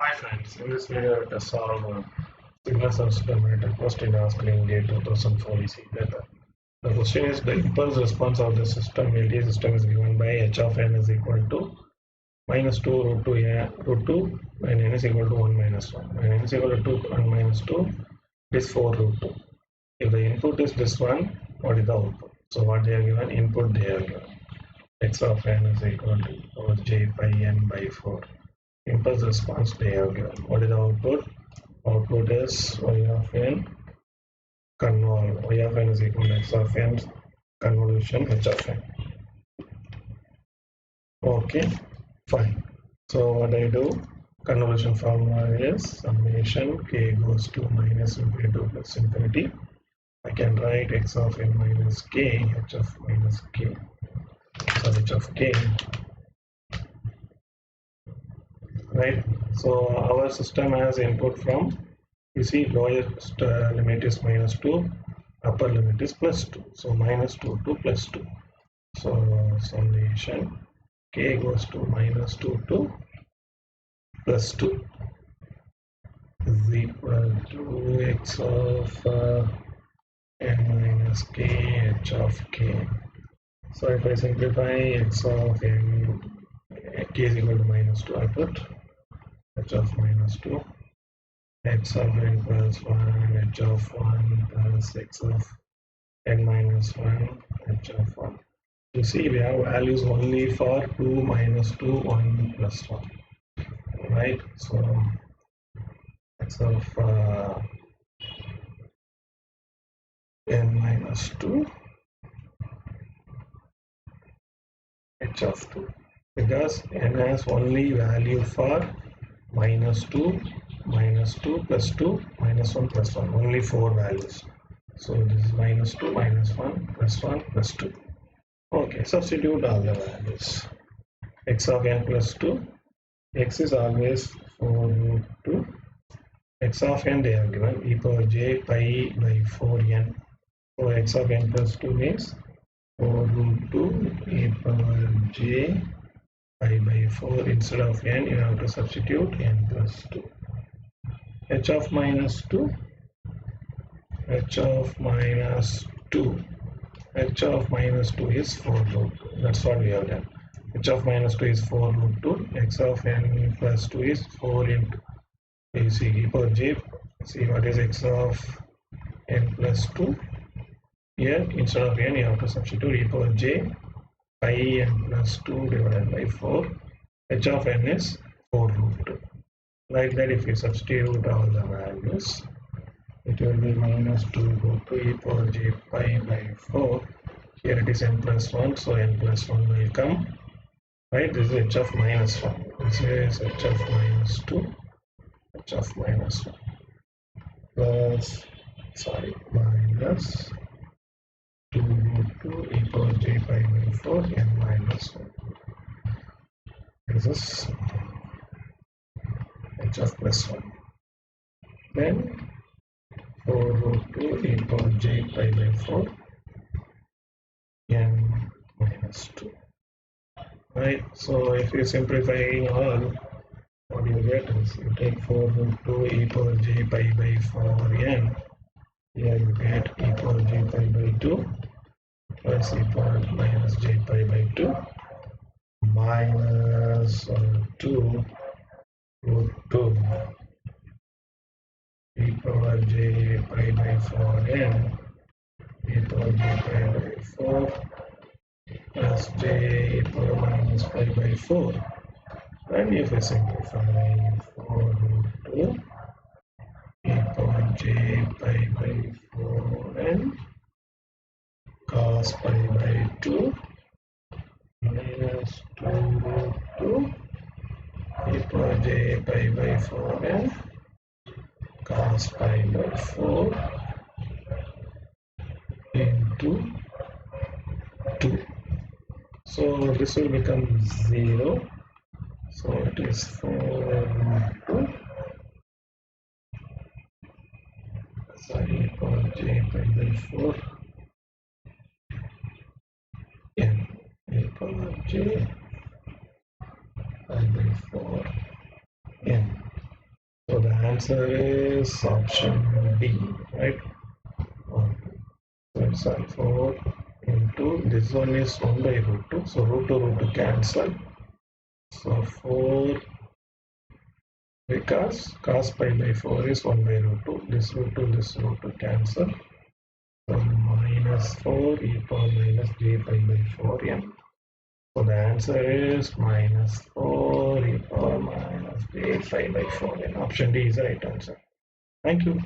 Hi friends, in this video let us solve signal system at a question asked in year 2004 EC paper. The question is the impulse response of the system LTI system is given by h of n is equal to minus 2 root 2 root 2 when n is equal to 1 minus 1. When n is equal to 2 and minus 2 it is 4 root 2. If the input is this one, what is the output? So what they are given? Input they are given. X of n is equal to j pi n by 4. Impulse response they have given. What is the output? Output is y of n convol. Y of n is equal to x of n convolution h of n. Okay, fine. So what I do? Convolution formula is summation k goes to minus infinity to plus infinity. I can write x of n minus k, h of minus k, so h of k, right? So our system has input from, you see, lowest limit is minus 2, upper limit is plus 2. So minus 2 to plus 2. So summation k goes to minus 2 to plus 2 is equal to x of n minus k h of k. So if I simplify x of n, k is equal to minus 2, I put h of minus 2, x of n plus 1, h of 1 plus x of n minus 1, h of 1. You see, we have values only for 2, minus 2, 1, plus 1. Right? So, x of n minus 2, h of 2. Because n has only value for minus 2, minus 2, plus 2, minus 1, plus 1. Only 4 values. So, this is minus 2, minus 1, plus 1, plus 2. Okay, substitute all the values. X of n plus 2, x is always 4 root 2. X of n they have given e power j pi by 4n. So x of n plus 2 means 4 root 2 e power j pi by 4. Instead of n, you have to substitute n plus 2. H of minus 2, h of minus 2. H of minus 2 is 4 root 2. That's what we have done. H of minus 2 is 4 root 2. X of n plus 2 is 4 into, you see, e power j. See what is x of n plus 2. Here, instead of n, you have to substitute e power j pi n plus 2 divided by 4. H of n is 4 root 2. Like that, if you substitute all the values, it will be minus 2 root 2 e power j pi by 4. Here it is n plus 1, so n plus 1 will come. Right, this is h of minus 1. This is h of minus 2, h of minus 1 plus, sorry, minus 2 root 2 e power j pi by 4 n minus 1. This is h of plus 1. Then 4 root 2 e power j pi by 4 n minus 2. Right, so if you simplify all, what you get is you take 4 root 2 e power j pi by 4 n. Here you get e power j pi by 2 plus e power minus j pi by 2 minus 2 root 2 e power j pi by 4 n e power j pi by 4 plus j e power minus pi by 4. And if we simplify 4 root 2 e power j pi by 4 n cos pi by 2 minus 2 root 2 e power j pi by 4 n cos pi by 4 into 2. So this will become 0. So it is 4 root 2. Sorry, e power j pi by 4 n e power j pi by 4 n answer is option D, right? So it's 4 into this one is 1 by root 2. So root 2 cancel. So 4 because cos pi by 4 is 1 by root 2. This root 2 cancel. So minus 4 e power minus j pi by 4n. So the answer is minus 4 e power minus j pi by 4n. Option D is the right answer. Thank you.